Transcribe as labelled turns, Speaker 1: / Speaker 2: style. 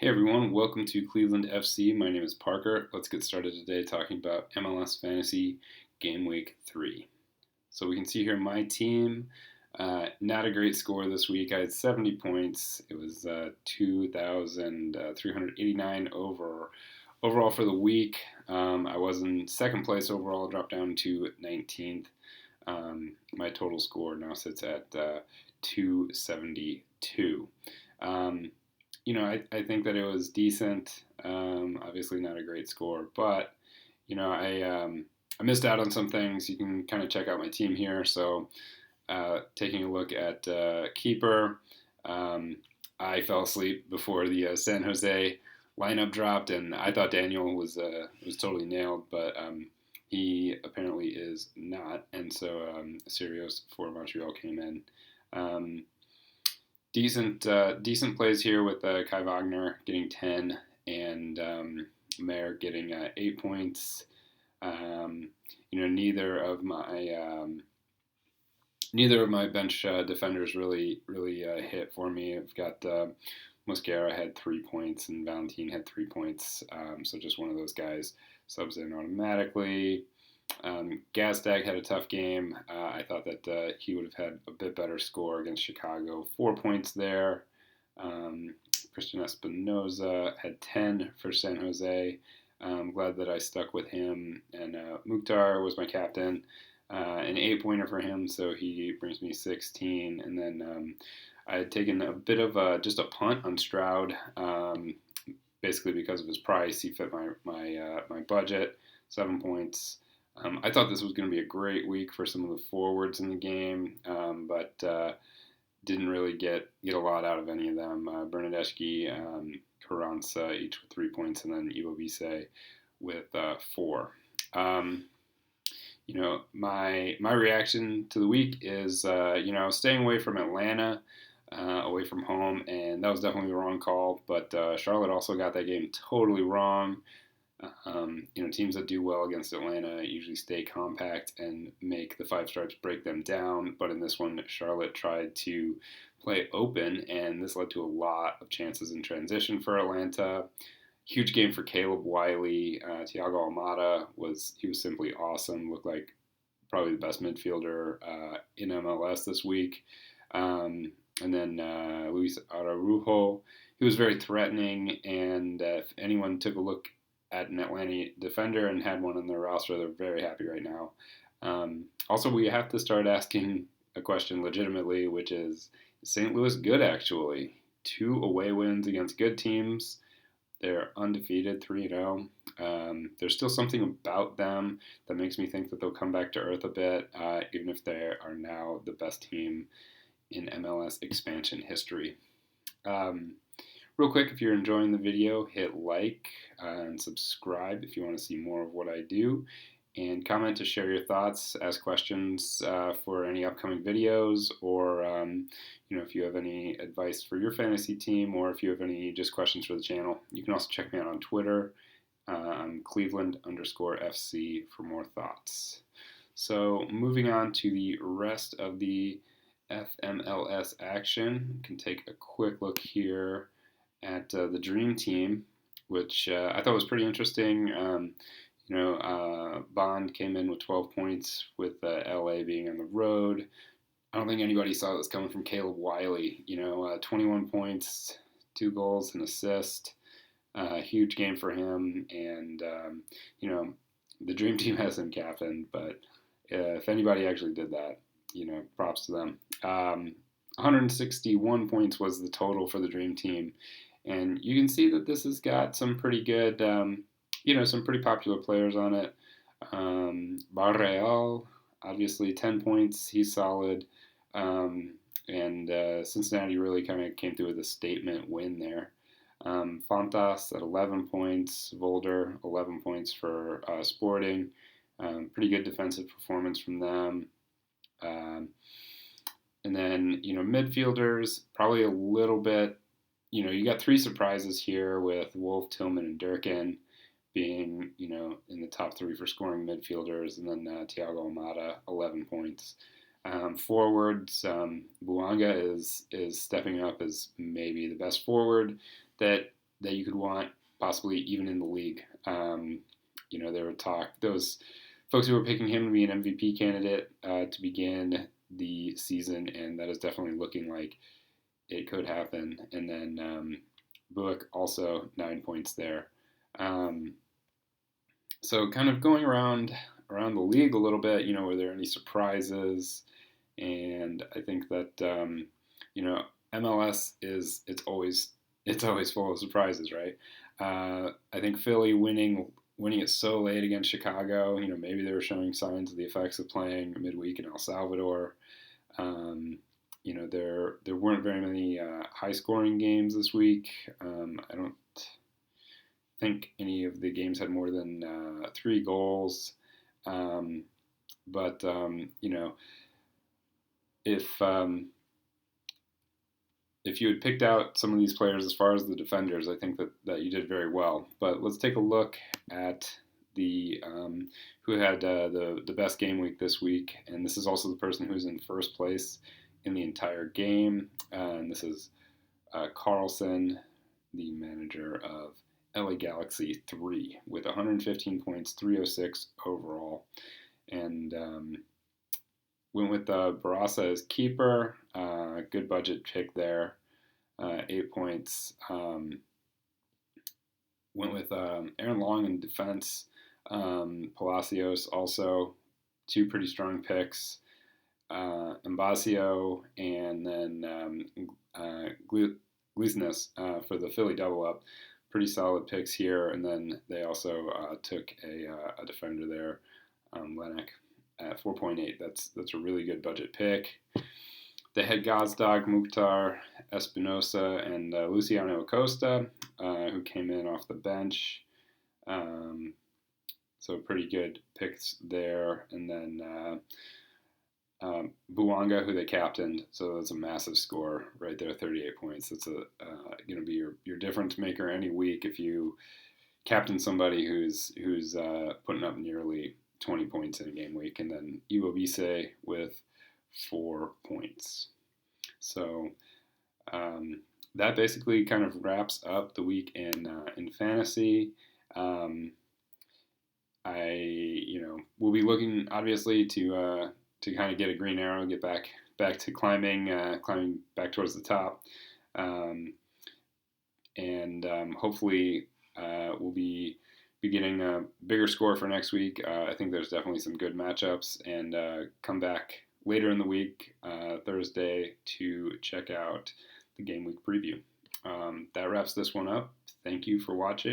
Speaker 1: Hey everyone, welcome to Cleveland FC. My name is Parker. Let's get started today talking about MLS Fantasy Gameweek 3. So we can see here my team, not a great score this week. I had 70 points. It was 2,389 overall for the week. I was in second place overall, dropped down to 19th. My total score now sits at 272. I think that it was decent. Obviously, not a great score, but I missed out on some things. You can kind of check out my team here. So, taking a look at keeper, I fell asleep before the San Jose lineup dropped, and I thought Daniel was totally nailed, but he apparently is not, and so Sirois for Montreal came in. Decent plays here with Kai Wagner getting 10 and Mayer getting 8 points. Neither of my bench defenders really hit for me. I've got Mosquera had 3 points and Valentin had 3 points. So just one of those guys subs in automatically. Gazdag had a tough game. I thought that he would have had a bit better score against Chicago. 4 points there. Christian Espinoza had 10 for San Jose. I'm glad that I stuck with him. And Mukhtar was my captain. An 8-pointer for him, so he brings me 16. And then I had taken a bit of just a punt on Stroud, basically because of his price. He fit my budget, 7 points. I thought this was going to be a great week for some of the forwards in the game, but didn't really get a lot out of any of them. Bernadeschi, Carranza each with 3 points, and then Iwo Bise with 4. My reaction to the week is, staying away from Atlanta, away from home, and that was definitely the wrong call. But Charlotte also got that game totally wrong. Teams that do well against Atlanta usually stay compact and make the Five Stripes break them down. But in this one, Charlotte tried to play open, and this led to a lot of chances in transition for Atlanta. Huge game for Caleb Wiley. Thiago Almada was simply awesome. Looked like probably the best midfielder in MLS this week. And then Luis Araujo, he was very threatening. And if anyone took a look at an Atlanta defender and had one on their roster, they're very happy right now. Also, we have to start asking a question legitimately, which is St. Louis good actually? 2 away wins against good teams. They're undefeated, 3-0. There's still something about them that makes me think that they'll come back to earth a bit, even if they are now the best team in MLS expansion history. Real quick, if you're enjoying the video, hit like and subscribe if you want to see more of what I do. And comment to share your thoughts, ask questions for any upcoming videos, or if you have any advice for your fantasy team, or if you have any just questions for the channel. You can also check me out on Twitter. I'm Cleveland_FC for more thoughts. So moving on to the rest of the FMLS action, you can take a quick look here at the Dream Team, which I thought was pretty interesting. Bond came in with 12 points with LA being on the road. I don't think anybody saw this coming from Caleb Wiley. 21 points, 2 goals, an assist. Huge game for him. And, the Dream Team has him captained, but if anybody actually did that, props to them. 161 points was the total for the Dream Team. And you can see that this has got some pretty good, some pretty popular players on it. Barreal, obviously 10 points, he's solid. And Cincinnati really kind of came through with a statement win there. Fontas at 11 points, Volder 11 points for Sporting. Pretty good defensive performance from them. And then, midfielders, probably a little bit, you got 3 surprises here with Wolf, Tillman, and Durkin being, in the top 3 for scoring midfielders, and then Thiago Almada, 11 points. Forwards, Buanga is stepping up as maybe the best forward that that you could want, possibly even in the league. There were talk those folks who were picking him to be an MVP candidate to begin the season, and that is definitely looking like it could happen. And then Buick also 9 points there. Um, so kind of going around the league a little bit, were there any surprises? And I think that MLS it's always full of surprises, right? I think Philly winning it so late against Chicago, maybe they were showing signs of the effects of playing midweek in El Salvador. There weren't very many high scoring games this week. I don't think any of the games had more than 3 goals. Um, but if if you had picked out some of these players as far as the defenders, I think that you did very well. But let's take a look at the who had the best game week this week, and this is also the person who's in first place in the entire game. And this is Carlson, the manager of LA Galaxy 3, with 115 points, 306 overall, and went with Barasa as keeper. Good budget pick there. 8 points. Went with Aaron Long in defense. Palacios also 2 pretty strong picks. Embasio and then Gleesness for the Philly double up. Pretty solid picks here. And then they also took a defender there, Lenek, at 4.8. That's a really good budget pick. They had Gazdag, Mukhtar, Espinosa, and Luciano Acosta, who came in off the bench. So pretty good picks there. And then Buanga, who they captained, so that's a massive score right there, 38 points. That's going to be your difference maker any week if you captain somebody who's putting up nearly 20 points in a game week. And then Iwo Bise with 4 points. So that basically kind of wraps up the week in fantasy. We'll be looking obviously to kind of get a green arrow, get back to climbing back towards the top, and hopefully we'll be getting a bigger score for next week. I think there's definitely some good matchups, and come back later in the week, Thursday, to check out the game week preview. That wraps this one up. Thank you for watching.